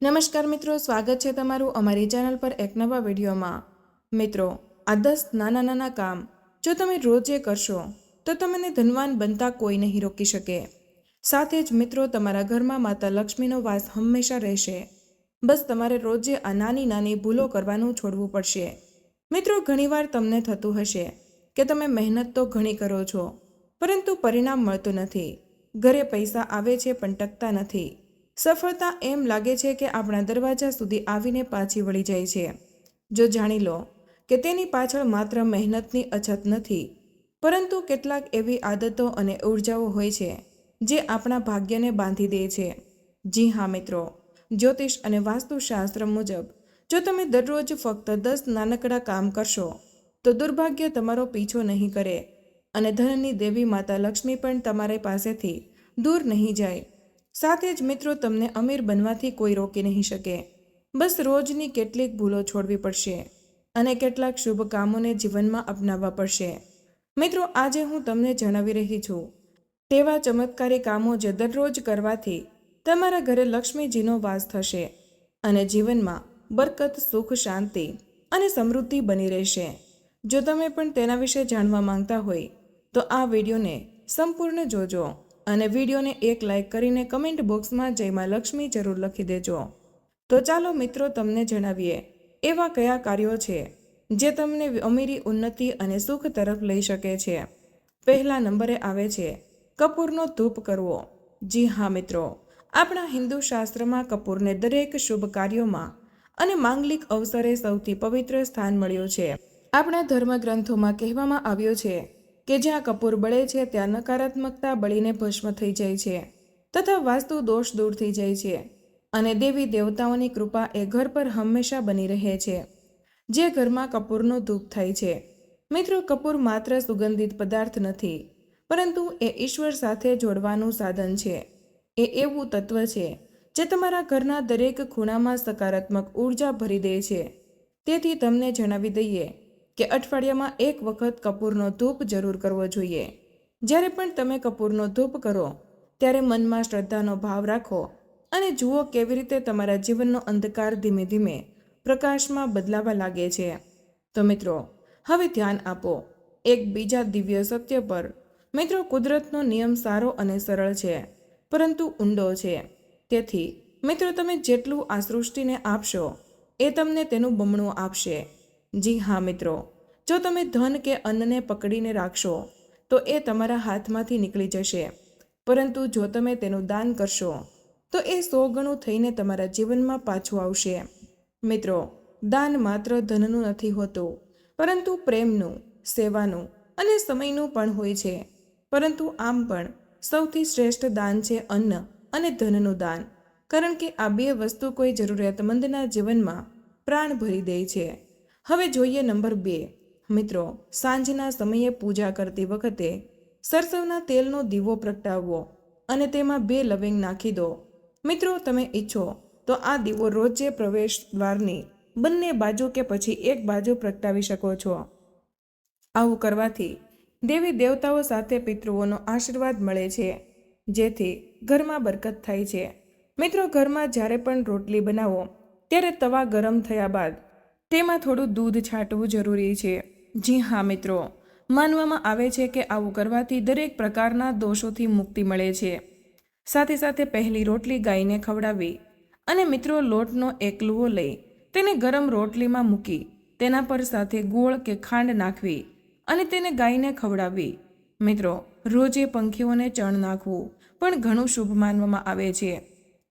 નમસ્કાર મિત્રો, સ્વાગત છે તમારું અમારી ચેનલ પર એક નવા વિડીયોમાં। મિત્રો, આ 10 નાના નાના કામ જો તમે રોજે કરશો તો તમને ધનવાન બનતા કોઈ નહીં રોકી શકે। સાથે જ મિત્રો, તમારા ઘરમાં માતા લક્ષ્મીનો વાસ હંમેશા રહેશે। બસ તમારે રોજે આ નાની નાની ભૂલો કરવાનું છોડવું પડશે। મિત્રો, ઘણીવાર તમને થતું હશે કે તમે મહેનત તો ઘણી કરો છો પરંતુ પરિણામ મળતું નથી। ઘરે પૈસા આવે છે પણ ટકતા નથી। સફળતા એમ લાગે છે કે આપણા દરવાજા સુધી આવીને પાછી વળી જાય છે। જો જાણી લો કે તેની પાછળ માત્ર મહેનતની અછત નથી, પરંતુ કેટલાક એવી આદતો અને ઉર્જાઓ હોય છે જે આપણા ભાગ્યને બાંધી દે છે। જી હા મિત્રો, જ્યોતિષ અને વાસ્તુશાસ્ત્ર મુજબ જો તમે દરરોજ ફક્ત 10 નાનકડા કામ કરશો તો દુર્ભાગ્ય તમારો પીછો નહીં કરે અને ધનની દેવી માતા લક્ષ્મી પણ તમારી પાસેથી દૂર નહીં જાય। સાથે જ મિત્રો, તમને અમીર બનવાથી કોઈ રોકી નહીં શકે। બસ રોજની કેટલીક ભૂલો છોડવી પડશે અને કેટલાક શુભ કામોને જીવનમાં અપનાવવા પડશે। મિત્રો, આજે હું તમને જણાવી રહી છું તેવા ચમત્કારી કામો જે દરરોજ કરવાથી તમારા ઘરે લક્ષ્મીજીનો વાસ થશે અને જીવનમાં બરકત, સુખ, શાંતિ અને સમૃદ્ધિ બની રહેશે। જો તમે પણ તેના વિશે જાણવા માંગતા હોય તો આ વિડીયોને સંપૂર્ણ જોજો અને વિડીયોને એક લાઇક કરીને કમેન્ટ બોક્સમાં જય માં લક્ષ્મી જરૂર લખી દેજો। તો ચાલો મિત્રો, તમને જણાવીએ એવા કયા કાર્યો છે જે તમને અમીરી, ઉન્નતિ અને સુખ તરફ લઈ શકે છે। પહેલા નંબરે આવે છે કપૂરનો ધૂપ કરવો। જી હા મિત્રો, આપણા હિન્દુ શાસ્ત્રમાં કપૂરને દરેક શુભ કાર્યોમાં અને માંગલિક અવસરે સૌથી પવિત્ર સ્થાન મળ્યું છે। આપણા ધર્મગ્રંથોમાં કહેવામાં આવ્યું છે કે જ્યાં કપૂર બળે છે ત્યાં નકારાત્મકતા બળીને ભસ્મ થઈ જાય છે તથા વાસ્તુ દોષ દૂર થઈ જાય છે અને દેવી દેવતાઓની કૃપા એ ઘર પર હંમેશા બની રહે છે જે ઘરમાં કપૂરનો ધૂપ થાય છે। મિત્રો, કપૂર માત્ર સુગંધિત પદાર્થ નથી, પરંતુ એ ઈશ્વર સાથે જોડવાનું સાધન છે। એ એવું તત્વ છે જે તમારા ઘરના દરેક ખૂણામાં સકારાત્મક ઉર્જા ભરી દે છે। તેથી તમને જણાવી દઈએ કે અઠવાડિયામાં એક વખત કપૂરનો ધૂપ જરૂર કરવો જોઈએ। જ્યારે પણ તમે કપૂરનો ધૂપ કરો ત્યારે મનમાં શ્રદ્ધાનો ભાવ રાખો અને જુઓ કેવી રીતે તમારા જીવનનો અંધકાર ધીમે ધીમે પ્રકાશમાં બદલાવા લાગે છે। તો મિત્રો, હવે ધ્યાન આપો એક બીજા દિવ્ય સત્ય પર। મિત્રો, કુદરતનો નિયમ સારો અને સરળ છે પરંતુ ઊંડો છે। તેથી મિત્રો, તમે જેટલું આ સૃષ્ટિને આપશો એ તમને તેનું બમણું આપશે। જી હા મિત્રો, જો તમે ધન કે અન્નને પકડીને રાખશો તો એ તમારા હાથમાંથી નીકળી જશે, પરંતુ જો તમે તેનું દાન કરશો તો એ 100 ગણું થઈને તમારા જીવનમાં પાછું આવશે। મિત્રો, દાન માત્ર ધનનું નથી હોતું, પરંતુ પ્રેમનું, સેવાનું અને સમયનું પણ હોય છે। પરંતુ આમ પણ સૌથી શ્રેષ્ઠ દાન છે અન્ન અને ધનનું દાન, કારણ કે આ બે વસ્તુ કોઈ જરૂરિયાતમંદના જીવનમાં પ્રાણ ભરી દે છે। હવે જોઈએ નંબર 2। મિત્રો, સાંજના સમયે પૂજા કરતી વખતે સરસવના તેલનો દીવો પ્રગટાવવો અને તેમાં 2 લવિંગ નાખી દો। મિત્રો, તમે ઈચ્છો તો આ દીવો રોજે પ્રવેશ દ્વારની બંને બાજુ કે પછી એક બાજુ પ્રગટાવી શકો છો। આવું કરવાથી દેવી દેવતાઓ સાથે પિતૃઓનો આશીર્વાદ મળે છે, જેથી ઘરમાં બરકત થાય છે। મિત્રો, ઘરમાં જ્યારે પણ રોટલી બનાવો ત્યારે તવા ગરમ થયા બાદ તેમાં થોડું દૂધ છાંટવું જરૂરી છે। જી હા મિત્રો, માનવામાં આવે છે કે આવું કરવાથી દરેક પ્રકારના દોષોથી મુક્તિ મળે છે। સાથે સાથે પહેલી રોટલી ગાયને ખવડાવવી અને મિત્રો, લોટનો એક લુવો લઈ તેને ગરમ રોટલીમાં મૂકી તેના પર સાથે ગોળ કે ખાંડ નાખવી અને તેને ગાયને ખવડાવવી। મિત્રો, રોજે પંખીઓને ચણ નાખવું પણ ઘણું શુભ માનવામાં આવે છે।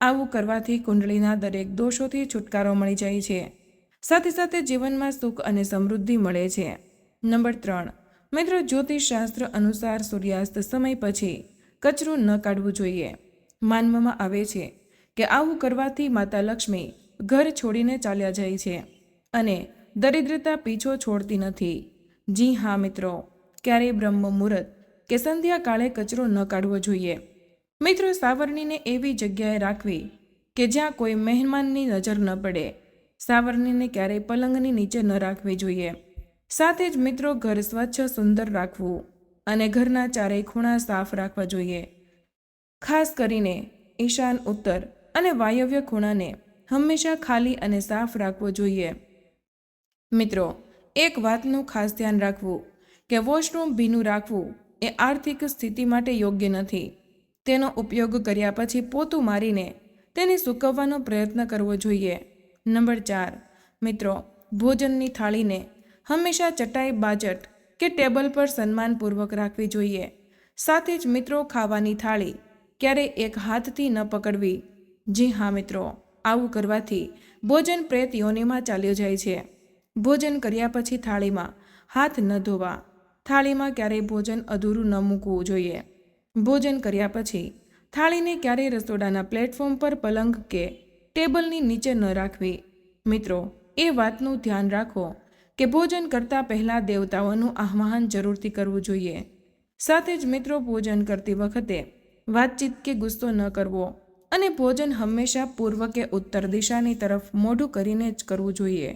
આવું કરવાથી કુંડળીના દરેક દોષોથી છુટકારો મળી જાય છે, સાથે સાથે જીવનમાં સુખ અને સમૃદ્ધિ મળે છે। નંબર 3। મિત્રો, જ્યોતિષશાસ્ત્ર અનુસાર સૂર્યાસ્ત સમય પછી કચરું ન કાઢવું જોઈએ। માનવામાં આવે છે કે આવું કરવાથી માતા લક્ષ્મી ઘર છોડીને ચાલ્યા જાય છે અને દરિદ્રતા પીછો છોડતી નથી। જી હા મિત્રો, ક્યારેય બ્રહ્મ મુહૂર્ત કે સંધ્યાકાળે કચરો ન કાઢવો જોઈએ। મિત્રો, સાવરણીને એવી જગ્યાએ રાખવી કે જ્યાં કોઈ મહેમાનની નજર ન પડે। સાવરણીને ક્યારેય પલંગની નીચે ન રાખવી જોઈએ। સાથે જ મિત્રો, ઘર સ્વચ્છ, સુંદર રાખવું અને ઘરના ચારેય ખૂણા સાફ રાખવા જોઈએ। ખાસ કરીને ઈશાન, ઉત્તર અને વાયવ્ય ખૂણાને હંમેશા ખાલી અને સાફ રાખવો જોઈએ. મિત્રો, એક વાતનું ખાસ ધ્યાન રાખવું કે વોશરૂમ ભીનું રાખવું એ આર્થિક સ્થિતિ માટે યોગ્ય નથી. તેનો ઉપયોગ કર્યા પછી પોતું મારીને તેને સૂકવવાનો પ્રયત્ન કરવો જોઈએ. નંબર 4, મિત્રો, ભોજનની થાળીને હંમેશા ચટાઈ બાજટ કે ટેબલ પર સન્માનપૂર્વક રાખવી જોઈએ. સાથે જ મિત્રો, ખાવાની થાળી ક્યારેય એક હાથથી ન પકડવી. જી હા મિત્રો, આવું કરવાથી ભોજન પ્રેત યોનિમાં ચાલ્યો જાય છે. ભોજન કર્યા પછી થાળીમાં હાથ ન ધોવા. થાળીમાં ક્યારેય ભોજન અધૂરું ન મૂકવું જોઈએ. ભોજન કર્યા પછી થાળીને ક્યારેય રસોડાના પ્લેટફોર્મ પર, પલંગ કે ટેબલની નીચે ન રાખવી. મિત્રો, એ વાતનું ધ્યાન રાખો કે ભોજન કરતાં પહેલાં દેવતાઓનું આહ્વાન જરૂરથી કરવું જોઈએ. સાથે જ મિત્રો, ભોજન કરતી વખતે વાતચીત કે ગુસ્સો ન કરવો અને ભોજન હંમેશા પૂર્વ કે ઉત્તર દિશાની તરફ મોઢું કરીને જ કરવું જોઈએ.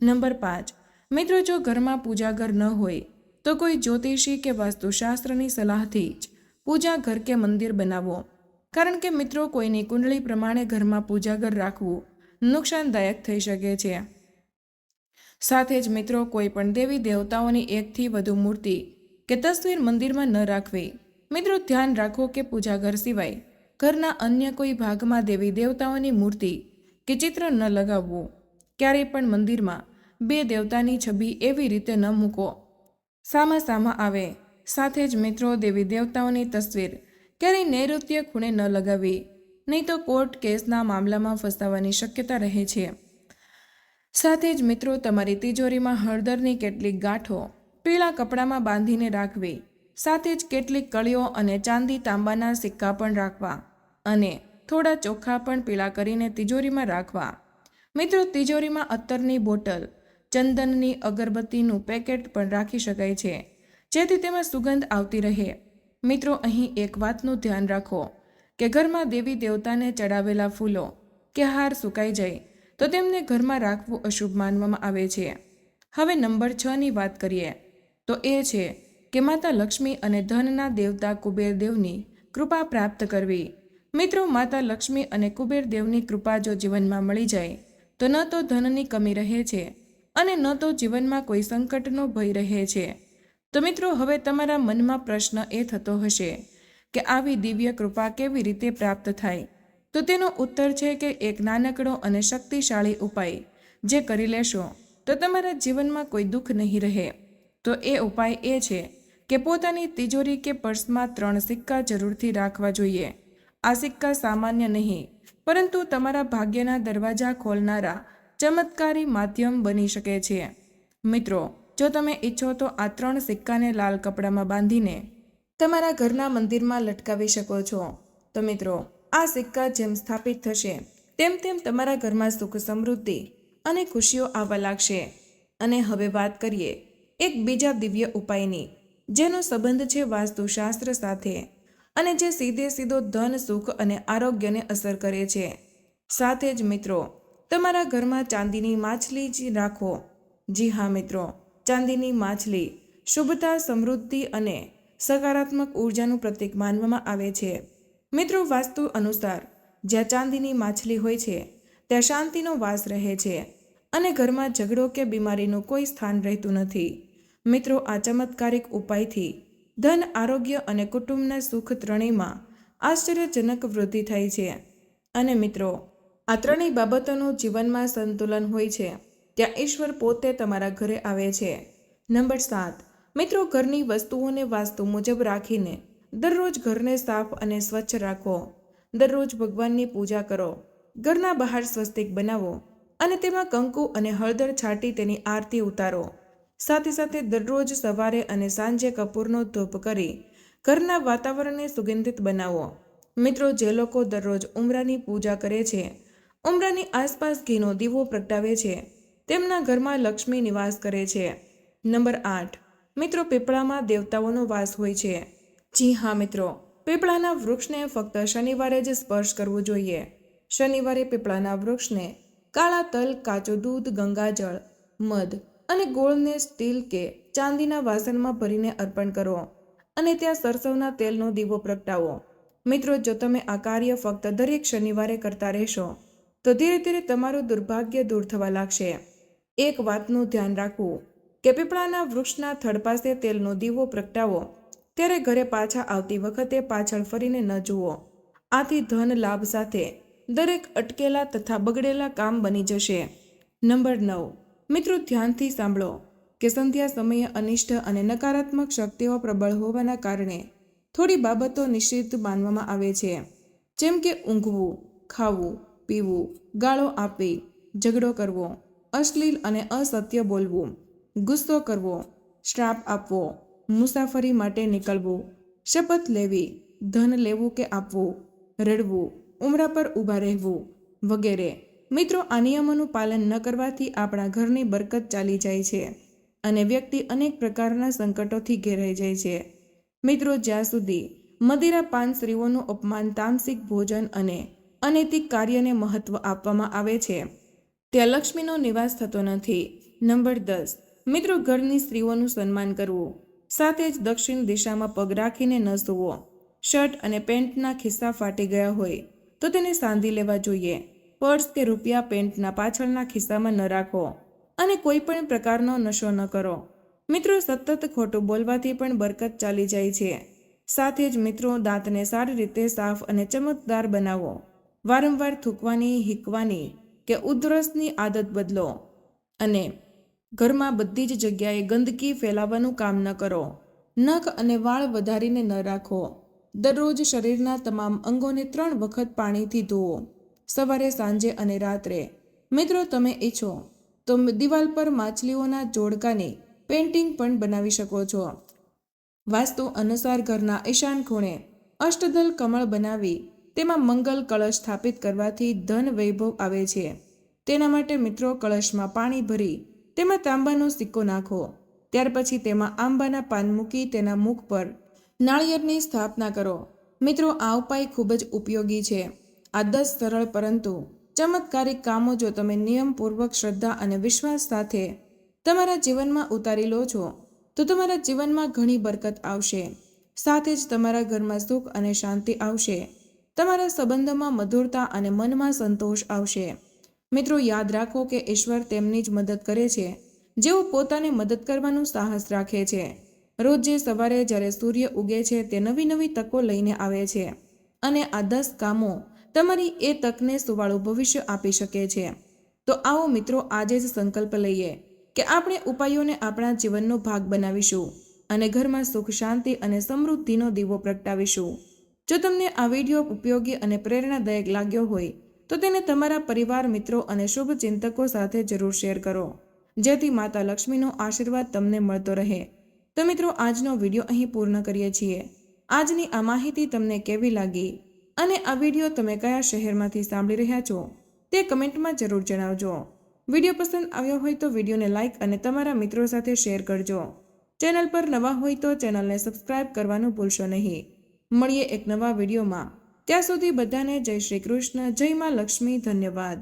નંબર 5, મિત્રો, જો ઘરમાં પૂજાઘર ન હોય તો કોઈ જ્યોતિષી કે વાસ્તુશાસ્ત્રની સલાહથી જ પૂજા ઘર કે મંદિર બનાવો. કારણ કે મિત્રો, કોઈની કુંડળી પ્રમાણે ઘરમાં પૂજાઘર રાખવું નુકસાનદાયક થઈ શકે છે. સાથે જ મિત્રો, કોઈ પણ દેવી દેવતાઓની એકથી વધુ મૂર્તિ કે તસવીર મંદિરમાં ન રાખવી. મિત્રો, ધ્યાન રાખો કે પૂજાઘર સિવાય ઘરના અન્ય કોઈ ભાગમાં દેવી દેવતાઓની મૂર્તિ કે ચિત્ર ન લગાવવું. ક્યારેય પણ મંદિરમાં 2 દેવતાની છબી એવી રીતે ન મૂકો સામા આવે. સાથે જ મિત્રો, દેવી દેવતાઓની તસવીર ક્યારેય નૈઋત્ય ખૂણે ન લગાવી, નહીં તો કોર્ટ કેસના મામલામાં ફસાવાની શક્યતા રહે છે. સાથે જ મિત્રો, તમારી તિજોરીમાં હળદરની કેટલીક ગાંઠો પીળા કપડામાં બાંધીને રાખવી. સાથે જ કેટલીક કળીઓ અને ચાંદી તાંબાના સિક્કા પણ રાખવા અને થોડા ચોખા પણ પીળા કરીને તિજોરીમાં રાખવા. મિત્રો, તિજોરીમાં અત્તરની બોટલ, ચંદનની અગરબત્તીનું પેકેટ પણ રાખી શકાય છે, જેથી તેમાં સુગંધ આવતી રહે. મિત્રો, અહીં એક વાતનું ધ્યાન રાખો કે ઘરમાં દેવી દેવતાને ચડાવેલા ફૂલો કે હાર સુકાઈ જાય તો તેમને ઘરમાં રાખવું અશુભ માનવામાં આવે છે. હવે નંબર 6ની વાત કરીએ તો એ છે કે માતા લક્ષ્મી અને ધનના દેવતા કુબેર દેવની કૃપા પ્રાપ્ત કરવી. મિત્રો, માતા લક્ષ્મી અને કુબેર દેવની કૃપા જો જીવનમાં મળી જાય તો ન તો ધનની કમી રહે છે અને ન તો જીવનમાં કોઈ સંકટનો ભય રહે છે. તો મિત્રો, હવે તમારા મનમાં પ્રશ્ન એ થતો હશે કે આવી દિવ્ય કૃપા કેવી રીતે પ્રાપ્ત થાય? તો તેનો ઉત્તર છે કે એક નાનકડો અને શક્તિશાળી ઉપાય જે કરી લેશો તો તમારા જીવનમાં કોઈ દુઃખ નહીં રહે. તો એ ઉપાય એ છે કે પોતાની તિજોરી કે પર્સમાં 3 સિક્કા જરૂરથી રાખવા જોઈએ. આ સિક્કા સામાન્ય નહીં, પરંતુ તમારા ભાગ્યના દરવાજા ખોલનારા ચમત્કારી માધ્યમ બની શકે છે. મિત્રો, જો તમે ઈચ્છો તો આ 3 સિક્કાને લાલ કપડામાં બાંધીને તમારા ઘરના મંદિરમાં લટકાવી શકો છો. તો મિત્રો, આ સિક્કા જેમ સ્થાપિત થશે તેમ તેમ તમારા ઘરમાં સુખ, સમૃદ્ધિ અને ખુશીઓ આવવા લાગશે. અને હવે વાત કરીએ એક બીજા દિવ્ય ઉપાયની, જેનો સંબંધ છે વાસ્તુશાસ્ત્ર સાથે અને જે સીધો ધન, સુખ અને આરોગ્યને અસર કરે છે. સાથે જ મિત્રો, તમારા ઘરમાં ચાંદીની માછલી જ રાખો. જી હા મિત્રો, ચાંદીની માછલી શુભતા, સમૃદ્ધિ અને સકારાત્મક ઉર્જાનું પ્રતીક માનવામાં આવે છે. મિત્રો, વાસ્તુ અનુસાર જ્યાં ચાંદીની માછલી હોય છે ત્યાં શાંતિનો વાસ રહે છે અને ઘરમાં ઝઘડો કે બીમારીનું કોઈ સ્થાન રહેતું નથી. મિત્રો, આ ચમત્કારિક ઉપાયથી ધન, આરોગ્ય અને કુટુંબના સુખ ત્રણેયમાં આશ્ચર્યજનક વૃદ્ધિ થાય છે. અને મિત્રો, આ ત્રણેય બાબતોનું જીવનમાં સંતુલન હોય છે ત્યાં ઈશ્વર પોતે તમારા ઘરે આવે છે. નંબર 7, મિત્રો, ઘરની વસ્તુઓને વાસ્તુ મુજબ રાખીને દરરોજ ઘરને સાફ અને સ્વચ્છ રાખો. દરરોજ ભગવાનની પૂજા કરો. ઘરના બહાર સ્વસ્તિક બનાવો અને તેમાં કંકુ અને હળદર છાંટી તેની આરતી ઉતારો. સાથે દરરોજ સવારે અને સાંજે કપૂરનો ધૂપ કરી ઘરના વાતાવરણને સુગંધિત બનાવો. મિત્રો, જે લોકો દરરોજ ઉંબરાની પૂજા કરે છે, ઉંબરાની આસપાસ ઘીનો દીવો પ્રગટાવે છે, તેમના ઘરમાં લક્ષ્મી નિવાસ કરે છે. નંબર 8, મિત્રો, પીપળામાં દેવતાઓનો વાસ હોય છે. જી હા મિત્રો, પીપળાના વૃક્ષને ફક્ત શનિવારે જ સ્પર્શ કરવું જોઈએ. શનિવારે પીપળાના વૃક્ષને કાળા તલ, કાચું દૂધ, ગંગાજળ, મધ અને ગોળને સ્ટીલ કે ચાંદીના વાસણમાં ભરીને અર્પણ કરો અને ત્યાં સરસવના તેલનો દીવો પ્રગટાવો. મિત્રો, જો તમે આ કાર્ય ફક્ત દરેક શનિવારે કરતા રહેશો તો ધીરે ધીરે તમારું દુર્ભાગ્ય દૂર થવા લાગશે. એક વાતનું ધ્યાન રાખવું કે પીપળાના વૃક્ષના થડ પાસે તેલનો દીવો પ્રગટાવો ત્યારે ઘરે પાછા આવતી વખતે પાછળ ફરીને ન જુઓ. આથી ધન લાભ સાથે દરેક અટકેલા તથા બગડેલા કામ બની જશે. નંબર 9. મિત્રો, ધ્યાનથી સાંભળો કે સંધ્યા સમયે અનિષ્ટ અને નકારાત્મક શક્તિઓ પ્રબળ હોવાના કારણે થોડી બાબતો નિષિદ્ધ માનવામાં આવે છે, જેમ કે ઊંઘવું, ખાવું, પીવું, ગાળો આપવી, ઝઘડો કરવો, અશ્લીલ અને અસત્ય બોલવું, ગુસ્સો કરવો, શ્રાપ આપવો, મુસાફરી માટે નીકળવું, શપથ લેવી, ધન લેવું કે આપવું, રડવું, ઉમરા પર ઊભા રહેવું વગેરે. મિત્રો, આ નિયમોનું પાલન ન કરવાથી આપણા ઘરની બરકત ચાલી જાય છે અને વ્યક્તિ અનેક પ્રકારના સંકટોથી ઘેરાઈ જાય છે. મિત્રો, જ્યાં સુધી મદિરા પાન સ્ત્રીઓનું અપમાન, તામસિક ભોજન અને અનૈતિક કાર્યને મહત્વ આપવામાં આવે છે, ત્યાં લક્ષ્મીનો નિવાસ થતો નથી. નંબર 10. મિત્રો, ઘરની સ્ત્રીઓનું સન્માન કરવું, સાથે જ દક્ષિણ દિશામાં પગ રાખીને ન સૂવો. શર્ટ અને પેન્ટના ખિસ્સા ફાટી ગયા હોય તો તેને સાંધી લેવા જોઈએ. પર્સ કે રૂપિયા પેન્ટના પાછળના ખિસ્સામાં ન રાખો અને કોઈ પણ પ્રકારનો નશો ન કરો. મિત્રો, સતત ખોટું બોલવાથી પણ બરકત ચાલી જાય છે. સાથે જ મિત્રો, દાંતને સારી રીતે સાફ અને ચમકદાર બનાવો. વારંવાર થૂંકવાની, હીકવાની કે ઉધરસની આદત બદલો અને ઘરમાં બધી જ જગ્યાએ ગંદકી ફેલાવવાનું કામ ન કરો. નખ અને વાળ વધારીને ન રાખો. દરરોજ શરીરના તમામ અંગોને 3 વખત પાણીથી ધોવો, સવારે, સાંજે અને રાત્રે. મિત્રો, તમે ઈચ્છો તો દિવાલ પર માછલીઓના જોડકાની પેઇન્ટિંગ પણ બનાવી શકો છો. વાસ્તુ અનુસાર ઘરના ઈશાન ખૂણે અષ્ટદલ કમળ બનાવી તેમાં મંગલ કળશ સ્થાપિત કરવાથી ધન વૈભવ આવે છે. તેના માટે મિત્રો, કળશમાં પાણી ભરી તેમાં તાંબાનો સિક્કો નાખો. ત્યાર પછી તેમાં આંબાના પાન મૂકી તેના મુખ પર નાળિયેરની સ્થાપના કરો. મિત્રો, આ ઉપાય ખૂબ જ ઉપયોગી છે. આ 10 સરળ પરંતુ ચમત્કારિક કામો જો તમે નિયમપૂર્વક, શ્રદ્ધા અને વિશ્વાસ સાથે તમારા જીવનમાં ઉતારી લો છો તો તમારા જીવનમાં ઘણી બરકત આવશે. સાથે જ તમારા ઘરમાં સુખ અને શાંતિ આવશે. તમારા સંબંધોમાં મધુરતા અને મનમાં સંતોષ આવશે. મિત્રો, યાદ રાખો કે ઈશ્વર તેમની જ મદદ કરે છે જેઓ પોતાને મદદ કરવાનું સાહસ રાખે છે. રોજે સવારે જ્યારે સૂર્ય ઉગે છે તે નવી નવી તકો લઈને આવે છે અને આ 10 કામો તમારી એ તકને સુવાળું ભવિષ્ય આપી શકે છે. તો આવો મિત્રો, આજે જ સંકલ્પ લઈએ કે આપણે ઉપાયોને આપણા જીવનનો ભાગ બનાવીશું અને ઘરમાં સુખ, શાંતિ અને સમૃદ્ધિનો દીવો પ્રગટાવીશું. જો તમને આ વિડીયો ઉપયોગી અને પ્રેરણાદાયક લાગ્યો હોય તો તેને તમારા પરિવાર, મિત્રો અને શુભચિંતકો સાથે જરૂર શેર કરો, જેથી માતા લક્ષ્મીનો આશીર્વાદ તમને મળતો રહે. તો મિત્રો, આજનો વિડીયો અહીં પૂર્ણ કરીએ છીએ. આજની આ માહિતી તમને કેવી લાગી અને આ વિડીયો તમે કયા શહેરમાંથી સાંભળી રહ્યા છો તે કમેન્ટમાં જરૂર જણાવજો. વિડીયો પસંદ આવ્યો હોય તો વિડીયોને લાઇક અને તમારા મિત્રો સાથે શેર કરજો. ચેનલ પર નવા હોય તો ચેનલને સબસ્ક્રાઇબ કરવાનું ભૂલશો નહીં. મળીએ એક નવા વિડીયોમાં. ત્યાં સુધી બધાને જય શ્રી કૃષ્ણ, જય માં લક્ષ્મી. ધન્યવાદ.